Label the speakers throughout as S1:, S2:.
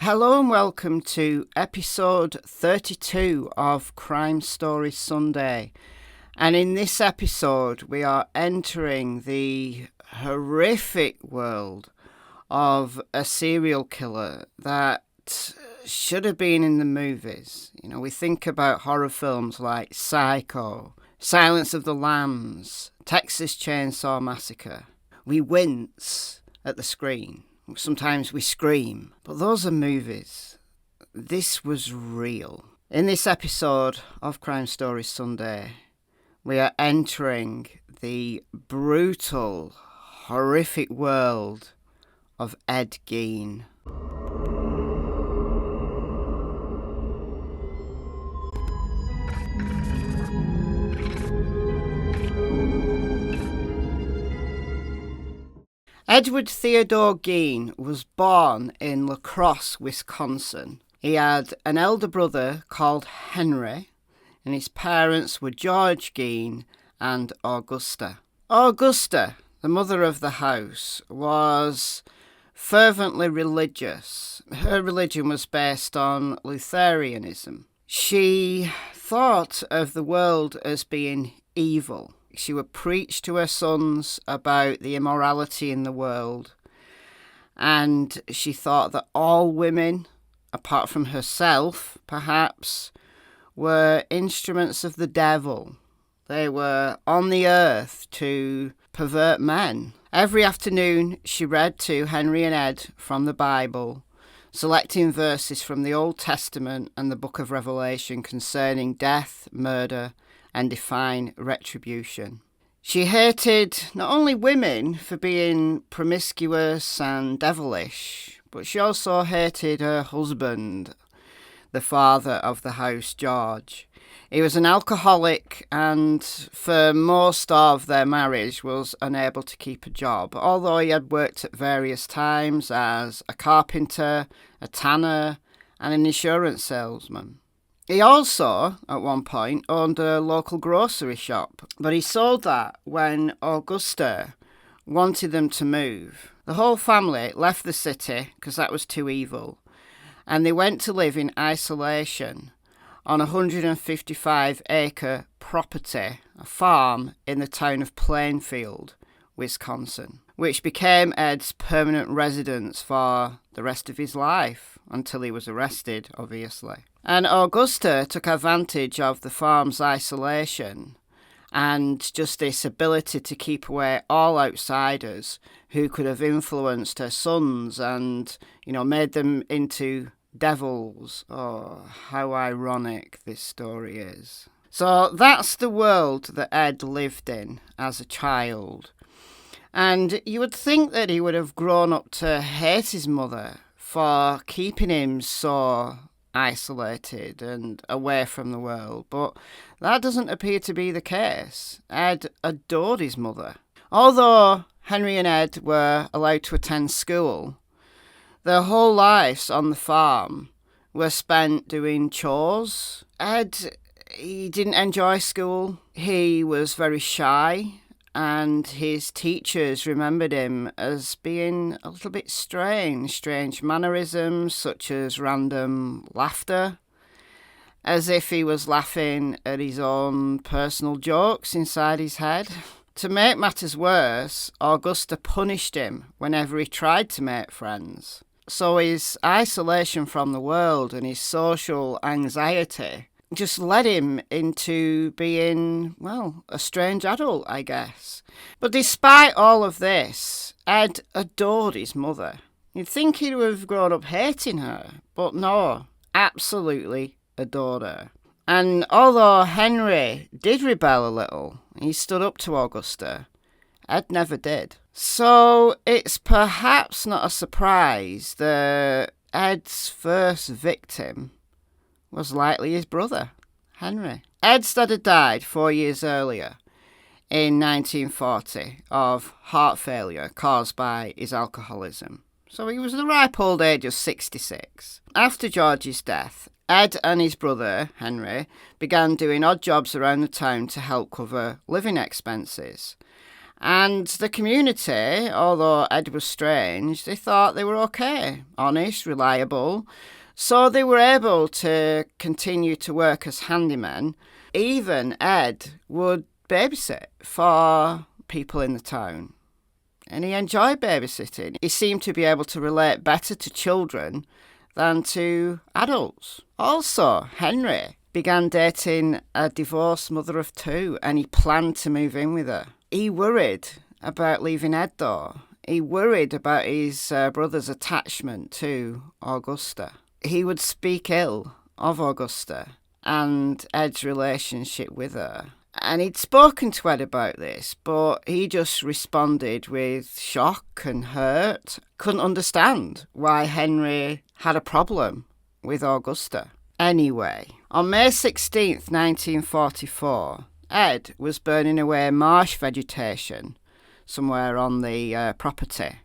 S1: Hello and welcome to episode 32 of Crime Story Sunday. And in this episode, we are entering the horrific world of a serial killer that should have been in the movies. You know, we think about horror films like Psycho, Silence of the Lambs, Texas Chainsaw Massacre. We wince at the screen. Sometimes we scream, but those are movies. This was real. In this episode of Crime Story Sunday, we are entering the brutal, horrific world of Ed Gein. Edward Theodore Gein was born in La Crosse, Wisconsin. He had an elder brother called Henry, and his parents were George Gein and Augusta. Augusta, the mother of the house, was fervently religious. Her religion was based on Lutheranism. She thought of the world as being evil. She would preach to her sons about the immorality in the world, and she thought that all women, apart from herself, perhaps, were instruments of the devil. They were on the earth to pervert men. Every afternoon she read to Henry and Ed from the Bible, selecting verses from the Old Testament and the Book of Revelation concerning death, murder, and divine retribution. She hated not only women for being promiscuous and devilish, but she also hated her husband, the father of the house, George. He was an alcoholic and for most of their marriage was unable to keep a job, although he had worked at various times as a carpenter, a tanner, and an insurance salesman. He also, at one point, owned a local grocery shop, but he sold that when Augusta wanted them to move. The whole family left the city because that was too evil, and they went to live in isolation on a 155-acre property, a farm in the town of Plainfield, Wisconsin, which became Ed's permanent residence for the rest of his life, until he was arrested, obviously. And Augusta took advantage of the farm's isolation and just this ability to keep away all outsiders who could have influenced her sons and, made them into devils. Oh, how ironic this story is. So that's the world that Ed lived in as a child. And you would think that he would have grown up to hate his mother for keeping him so isolated and away from the world, but that doesn't appear to be the case. Ed adored his mother. Although Henry and Ed were allowed to attend school, their whole lives on the farm were spent doing chores. Ed, he didn't enjoy school. He was very shy, and his teachers remembered him as being a little bit strange mannerisms such as random laughter, as if he was laughing at his own personal jokes inside his head. To make matters worse, Augusta punished him whenever he tried to make friends. So his isolation from the world and his social anxiety just led him into being, a strange adult, I guess. But despite all of this, Ed adored his mother. You'd think he would have grown up hating her, but no, absolutely adored her. And although Henry did rebel a little, he stood up to Augusta, Ed never did. So it's perhaps not a surprise that Ed's first victim was likely his brother, Henry. Ed's dad had died 4 years earlier, in 1940, of heart failure caused by his alcoholism. So he was at the ripe old age of 66. After George's death, Ed and his brother, Henry, began doing odd jobs around the town to help cover living expenses. And the community, although Ed was strange, they thought they were okay, honest, reliable. So they were able to continue to work as handymen. Even Ed would babysit for people in the town. And he enjoyed babysitting. He seemed to be able to relate better to children than to adults. Also, Henry began dating a divorced mother of two, and he planned to move in with her. He worried about leaving Ed, though. He worried about his brother's attachment to Augusta. He would speak ill of Augusta and Ed's relationship with her. And he'd spoken to Ed about this, but he just responded with shock and hurt. Couldn't understand why Henry had a problem with Augusta. Anyway, on May 16th, 1944, Ed was burning away marsh vegetation somewhere on the property,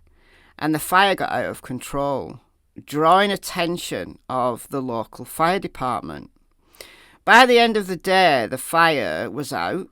S1: and the fire got out of control, drawing attention of the local fire department. By the end of the day, the fire was out,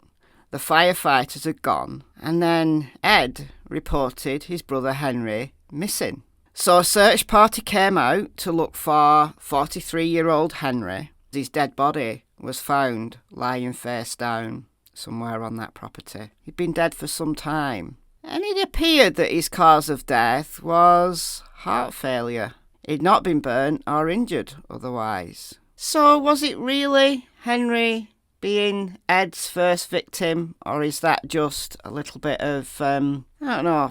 S1: the firefighters had gone, and then Ed reported his brother Henry missing. So a search party came out to look for 43-year-old Henry. His dead body was found lying face down somewhere on that property. He'd been dead for some time, and it appeared that his cause of death was heart failure. He'd not been burnt or injured otherwise. So was it really Henry being Ed's first victim, or is that just a little bit of,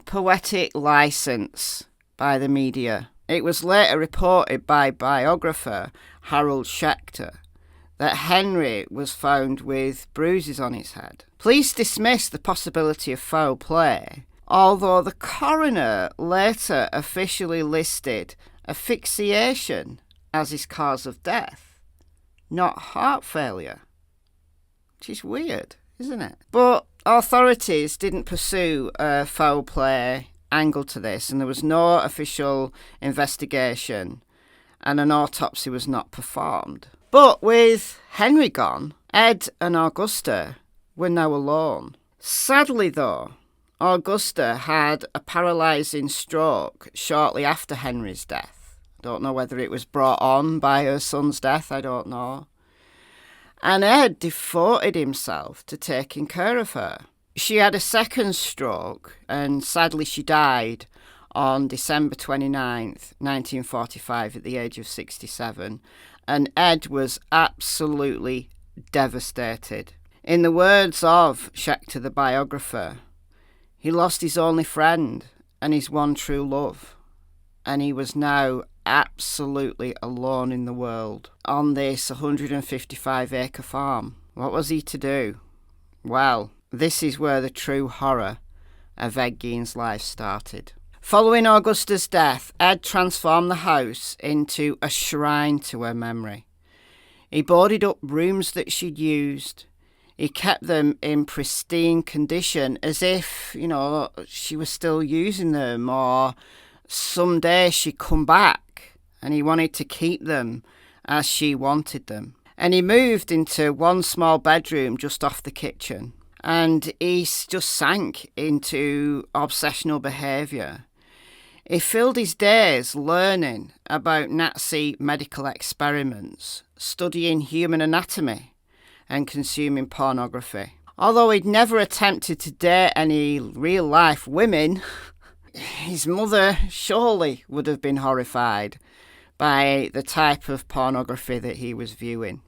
S1: poetic license by the media? It was later reported by biographer Harold Schechter that Henry was found with bruises on his head. Police dismissed the possibility of foul play, although the coroner later officially listed asphyxiation as his cause of death, not heart failure, which is weird, isn't it? But authorities didn't pursue a foul play angle to this, and there was no official investigation, and an autopsy was not performed. But with Henry gone, Ed and Augusta were now alone. Sadly, though, Augusta had a paralysing stroke shortly after Henry's death. Don't know whether it was brought on by her son's death, I don't know. And Ed devoted himself to taking care of her. She had a second stroke, and sadly she died on December 29th, 1945, at the age of 67. And Ed was absolutely devastated. In the words of Schechter, the biographer, he lost his only friend and his one true love, and he was now absolutely alone in the world on this 155-acre farm. What was he to do? Well, this is where the true horror of Ed Gein's life started. Following Augusta's death, Ed transformed the house into a shrine to her memory. He boarded up rooms that she'd used. He kept them in pristine condition, as if, she was still using them, or someday she'd come back, and he wanted to keep them as she wanted them. And he moved into one small bedroom just off the kitchen, and he just sank into obsessional behaviour. He filled his days learning about Nazi medical experiments, studying human anatomy, and consuming pornography. Although he'd never attempted to date any real-life women, his mother surely would have been horrified by the type of pornography that he was viewing.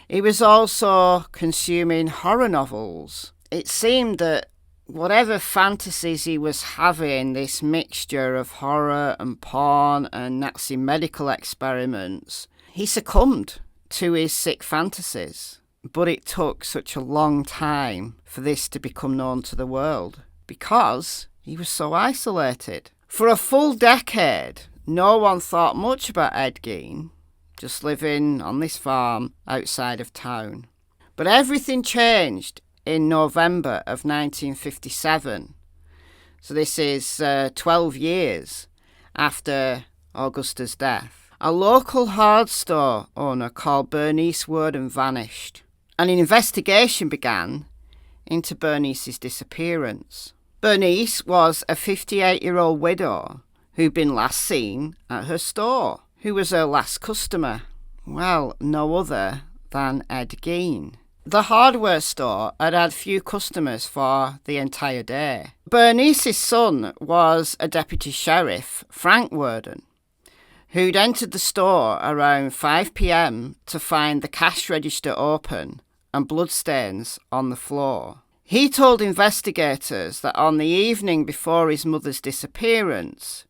S1: He was also consuming horror novels. It seemed that whatever fantasies he was having, this mixture of horror and porn and Nazi medical experiments, he succumbed to his sick fantasies. But it took such a long time for this to become known to the world because he was so isolated. For a full decade, no one thought much about Ed Gein, just living on this farm outside of town. But everything changed in November of 1957. So this is 12 years after Augusta's death. A local hard store owner called Bernice Worden vanished. And an investigation began into Bernice's disappearance. Bernice was a 58-year-old widow who'd been last seen at her store. Who was her last customer? Well, no other than Ed Gein. The hardware store had had few customers for the entire day. Bernice's son was a deputy sheriff, Frank Worden, who'd entered the store around 5 p.m. to find the cash register open and bloodstains on the floor. He told investigators that on the evening before his mother's disappearance,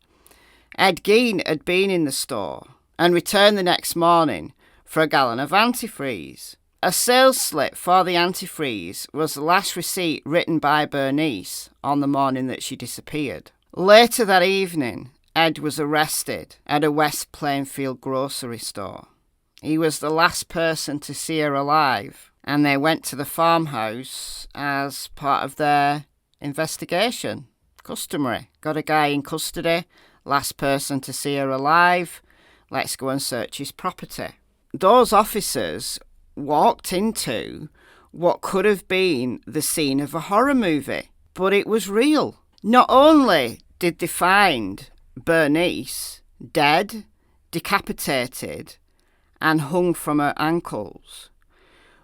S1: Ed Gein had been in the store and returned the next morning for a gallon of antifreeze. A sales slip for the antifreeze was the last receipt written by Bernice on the morning that she disappeared. Later that evening, Ed was arrested at a West Plainfield grocery store. He was the last person to see her alive, and they went to the farmhouse as part of their investigation. Customary. Got a guy in custody, last person to see her alive, let's go and search his property. Those officers walked into what could have been the scene of a horror movie, but it was real. Not only did they find Bernice dead, decapitated, and hung from her ankles,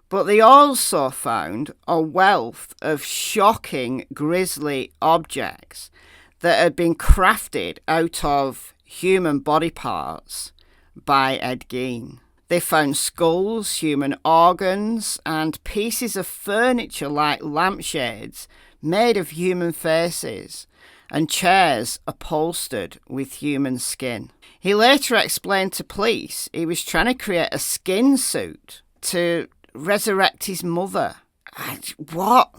S1: but they also found a wealth of shocking, grisly objects that had been crafted out of human body parts by Ed Gein. They found skulls, human organs, and pieces of furniture like lampshades made of human faces, and chairs upholstered with human skin. He later explained to police he was trying to create a skin suit to resurrect his mother. What?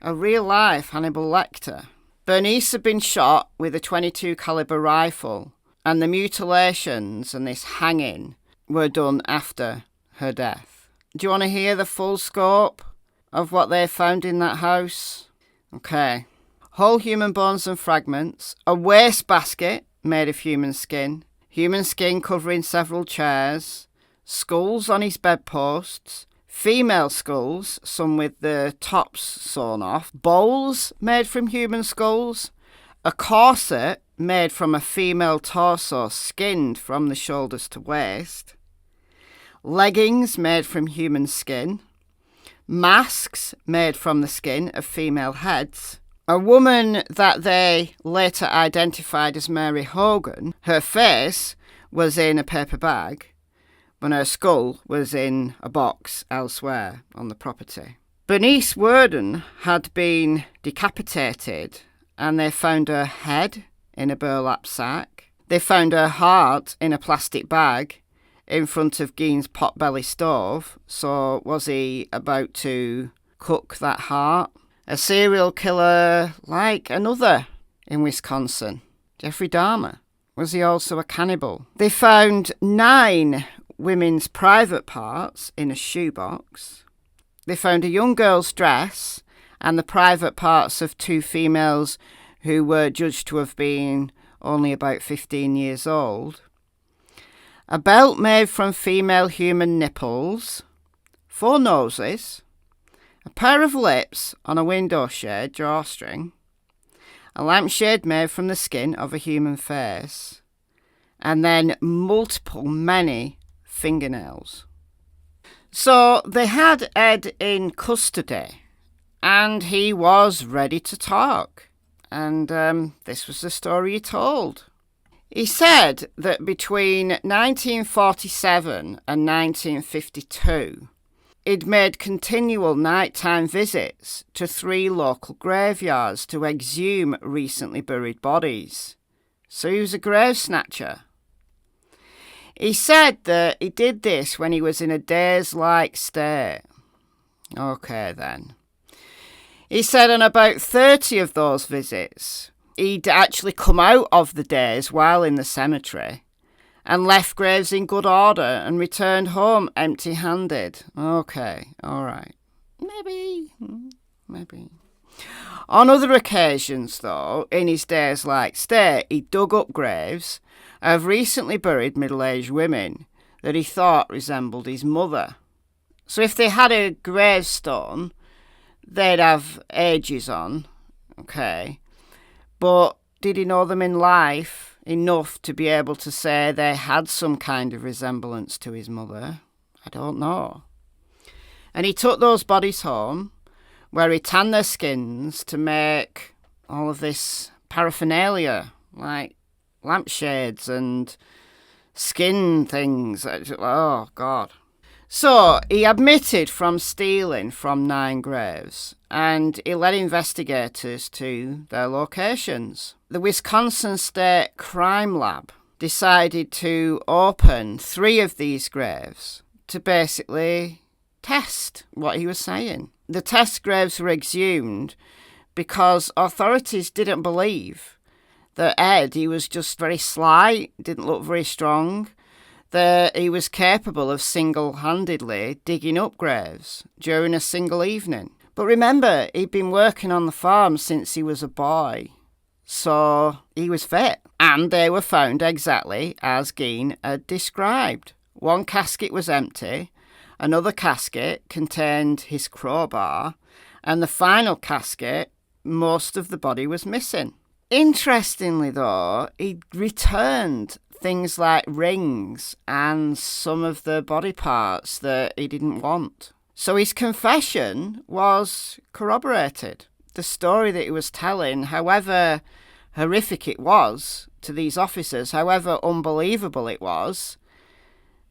S1: A real-life Hannibal Lecter. Bernice had been shot with a .22 caliber rifle, and the mutilations and this hanging were done after her death. Do you want to hear the full scope of what they found in that house? Okay. Whole human bones and fragments, a wastebasket made of human skin covering several chairs, skulls on his bedposts, female skulls, some with the tops sawn off, bowls made from human skulls, a corset made from a female torso skinned from the shoulders to waist, leggings made from human skin, masks made from the skin of female heads. A woman that they later identified as Mary Hogan, her face was in a paper bag, but her skull was in a box elsewhere on the property. Bernice Worden had been decapitated, and they found her head in a burlap sack. They found her heart in a plastic bag in front of Gein's potbelly stove. So was he about to cook that heart? A serial killer like another in Wisconsin, Jeffrey Dahmer. Was he also a cannibal? They found 9 women's private parts in a shoebox. They found a young girl's dress and the private parts of 2 females who were judged to have been only about 15 years old. A belt made from female human nipples, 4 noses, a pair of lips on a window shade drawstring, a lampshade made from the skin of a human face, and then many fingernails. So they had Ed in custody, and he was ready to talk. And this was the story he told. He said that between 1947 and 1952, he'd made continual nighttime visits to 3 local graveyards to exhume recently buried bodies. So he was a grave snatcher. He said that he did this when he was in a daze-like state. Okay, then. He said on about 30 of those visits, he'd actually come out of the daze while in the cemetery and left graves in good order and returned home empty-handed. Okay, all right. Maybe. On other occasions, though, in his daze-like state, he dug up graves of recently buried middle-aged women that he thought resembled his mother. So if they had a gravestone they'd have ages on, okay, but did he know them in life enough to be able to say they had some kind of resemblance to his mother? I don't know. And he took those bodies home, where he tanned their skins to make all of this paraphernalia, like lampshades and skin things. Oh, God. So he admitted from stealing from 9 graves, and he led investigators to their locations. The Wisconsin State Crime Lab decided to open 3 of these graves to basically test what he was saying. The test graves were exhumed because authorities didn't believe that Ed, he was just very slight, didn't look very strong, that he was capable of single-handedly digging up graves during a single evening. But remember, he'd been working on the farm since he was a boy, so he was fit. And they were found exactly as Gein had described. One casket was empty, another casket contained his crowbar, and the final casket, most of the body was missing. Interestingly, though, he returned things like rings and some of the body parts that he didn't want. So his confession was corroborated. The story that he was telling, however horrific it was to these officers, however unbelievable it was,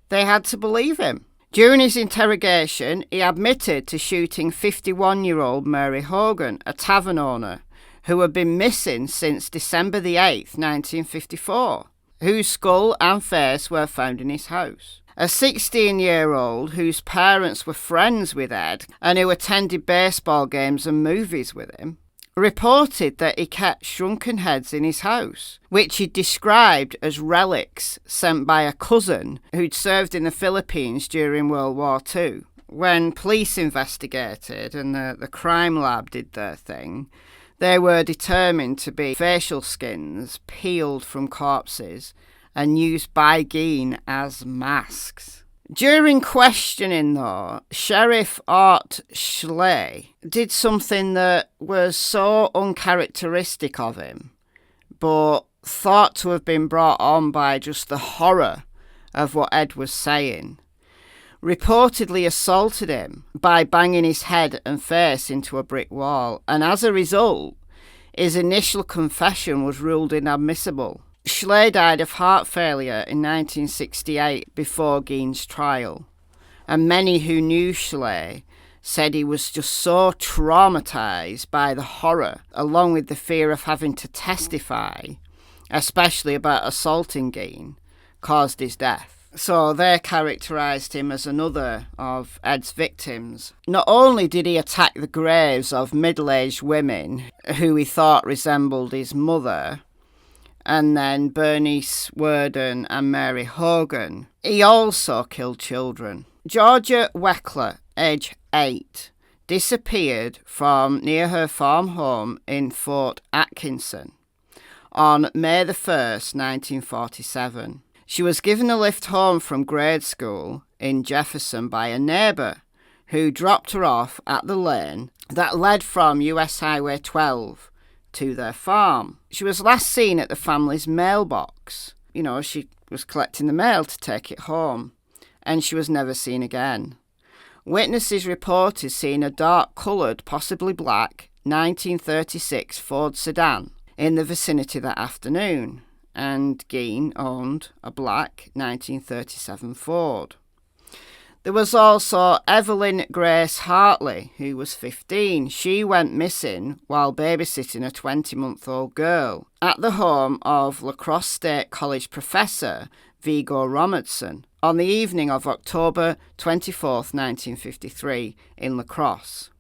S1: they had to believe him. During his interrogation, he admitted to shooting 51-year-old Mary Hogan, a tavern owner, who had been missing since December the 8th, 1954, whose skull and face were found in his house. A 16-year-old whose parents were friends with Ed and who attended baseball games and movies with him, reported that he kept shrunken heads in his house, which he described as relics sent by a cousin who'd served in the Philippines during World War II. When police investigated and the crime lab did their thing, they were determined to be facial skins peeled from corpses and used by Gein as masks. During questioning, though, Sheriff Art Schley did something that was so uncharacteristic of him, but thought to have been brought on by just the horror of what Ed was saying. Reportedly assaulted him by banging his head and face into a brick wall, and as a result, his initial confession was ruled inadmissible. Schley died of heart failure in 1968 before Gein's trial, and many who knew Schley said he was just so traumatised by the horror, along with the fear of having to testify, especially about assaulting Gein, caused his death. So they characterised him as another of Ed's victims. Not only did he attack the graves of middle-aged women who he thought resembled his mother, and then Bernice Worden and Mary Hogan, he also killed children. Georgia Weckler, age 8, disappeared from near her farm home in Fort Atkinson on May the 1st, 1947. She was given a lift home from grade school in Jefferson by a neighbour who dropped her off at the lane that led from US Highway 12 to their farm. She was last seen at the family's mailbox. You know, she was collecting the mail to take it home, and she was never seen again. Witnesses reported seeing a dark-coloured, possibly black, 1936 Ford sedan in the vicinity that afternoon, and Gein owned a black 1937 Ford. There was also Evelyn Grace Hartley, who was 15. She went missing while babysitting a 20-month-old girl at the home of La Crosse State College professor Viggo Robertson on the evening of October 24th, 1953, in La Crosse.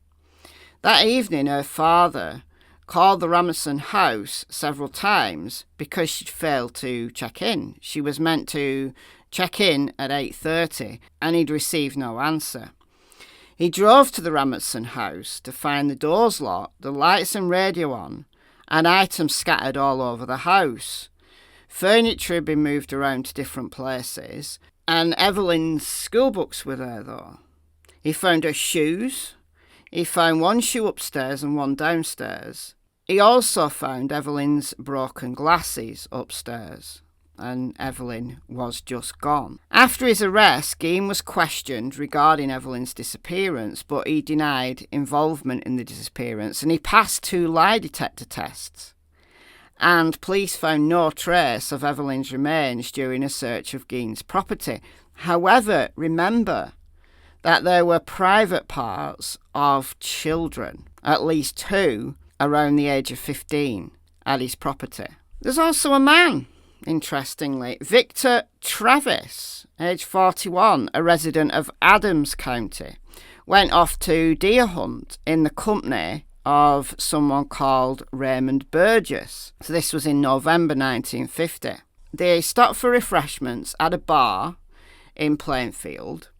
S1: That evening, her father called the Robertson house several times because she'd failed to check in. She was meant to check in at 8:30 and he'd received no answer. He drove to the Robertson house to find the doors locked, the lights and radio on, and items scattered all over the house. Furniture had been moved around to different places, and Evelyn's school books were there though. He found her shoes, He found one shoe upstairs and one downstairs. He also found Evelyn's broken glasses upstairs, and Evelyn was just gone. After his arrest, Gein was questioned regarding Evelyn's disappearance, but he denied involvement in the disappearance, and he passed 2 lie detector tests. And police found no trace of Evelyn's remains during a search of Gein's property. However, remember that there were private parts of children, at least 2, around the age of 15, at his property. There's also a man, interestingly, Victor Travis, age 41, a resident of Adams County, went off to deer hunt in the company of someone called Raymond Burgess. So this was in November 1950. They stopped for refreshments at a bar in Plainfield.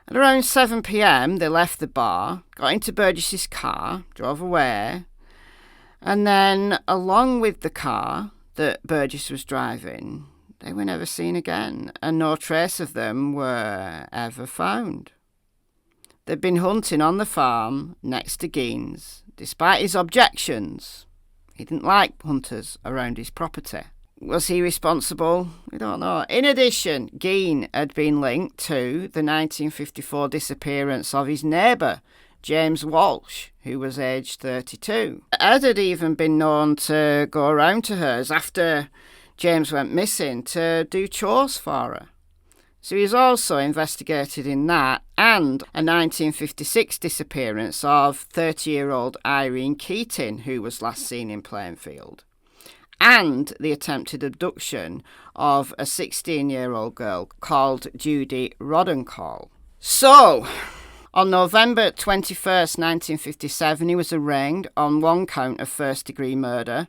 S1: At around 7 p.m, they left the bar, got into Burgess's car, drove away, and then along with the car that Burgess was driving, they were never seen again, and no trace of them were ever found. They'd been hunting on the farm next to Gein's, despite his objections. He didn't like hunters around his property. Was he responsible? We don't know. In addition, Gein had been linked to the 1954 disappearance of his neighbour, James Walsh, who was aged 32. Ed had even been known to go around to hers after James went missing to do chores for her. So he was also investigated in that, and a 1956 disappearance of 30-year-old Irene Keating, who was last seen in Plainfield, and the attempted abduction of a 16-year-old girl called Judy Rodenkall. So, on November 21st, 1957, he was arraigned on 1 count of first-degree murder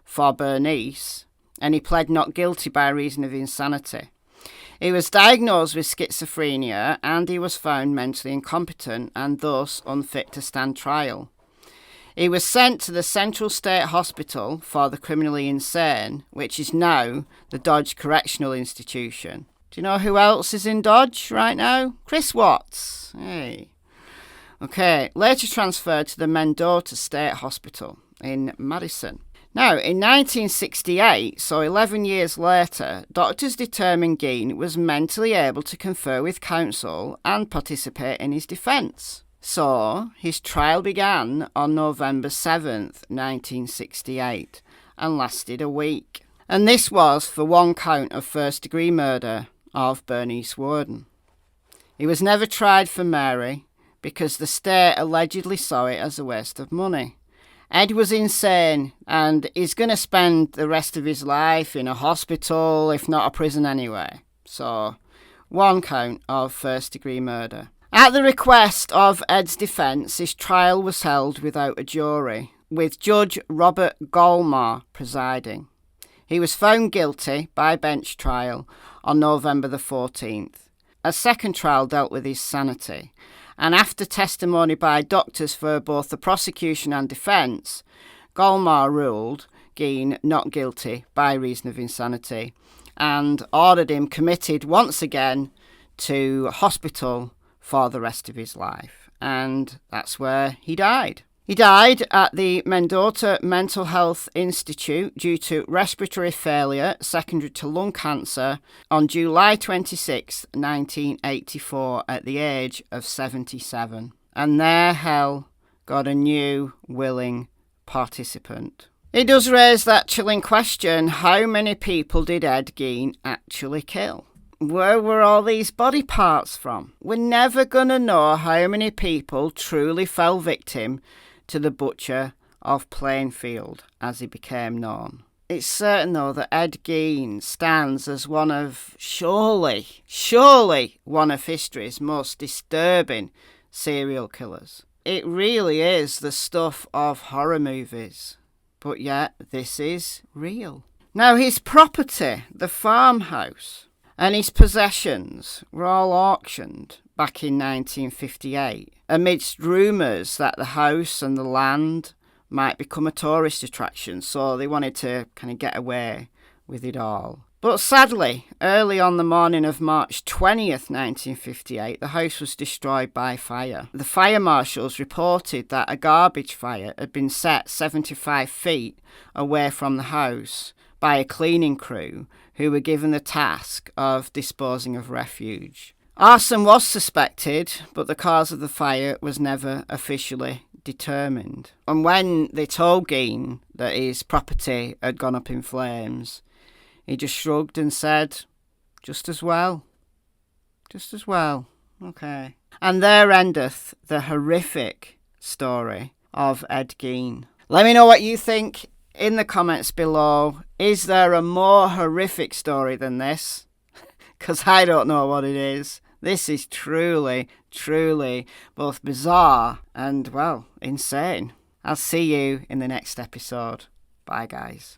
S1: for Bernice, and he pled not guilty by reason of insanity. He was diagnosed with schizophrenia, and he was found mentally incompetent and thus unfit to stand trial. He was sent to the Central State Hospital for the Criminally Insane, which is now the Dodge Correctional Institution. Do you know who else is in Dodge right now? Chris Watts. Hey. Okay, later transferred to the Mendota State Hospital in Madison. Now, in 1968, so 11 years later, doctors determined Gein was mentally able to confer with counsel and participate in his defence. So, his trial began on November 7th, 1968, and lasted a week. And this was for 1 count of first-degree murder of Bernice Worden. He was never tried for Mary because the state allegedly saw it as a waste of money. Ed was insane, and he's going to spend the rest of his life in a hospital, if not a prison anyway. So, 1 count of first-degree murder. At the request of Ed's defence, his trial was held without a jury, with Judge Robert Golmar presiding. He was found guilty by bench trial on November the 14th. A second trial dealt with his sanity, and after testimony by doctors for both the prosecution and defence, Golmar ruled Gein not guilty by reason of insanity and ordered him committed once again to hospital for the rest of his life. And that's where he died. He died at the Mendota Mental Health Institute due to respiratory failure secondary to lung cancer on July 26, 1984, at the age of 77. And there hell got a new willing participant. It does raise that chilling question, how many people did Ed Gein actually kill? Where were all these body parts from? We're never going to know how many people truly fell victim to the Butcher of Plainfield, as he became known. It's certain, though, that Ed Gein stands as one of, surely one of history's most disturbing serial killers. It really is the stuff of horror movies, but yet this is real. Now, his property, the farmhouse, and his possessions were all auctioned back in 1958, amidst rumours that the house and the land might become a tourist attraction, so they wanted to kind of get away with it all. But sadly, early on the morning of March 20th, 1958, the house was destroyed by fire. The fire marshals reported that a garbage fire had been set 75 feet away from the house by a cleaning crew who were given the task of disposing of refuse. Arson was suspected, but the cause of the fire was never officially determined. And when they told Gein that his property had gone up in flames, he just shrugged and said, just as well. Just as well. Okay. And there endeth the horrific story of Ed Gein. Let me know what you think in the comments below. Is there a more horrific story than this? Because I don't know what it is. This is truly, truly both bizarre and, well, insane. I'll see you in the next episode. Bye, guys.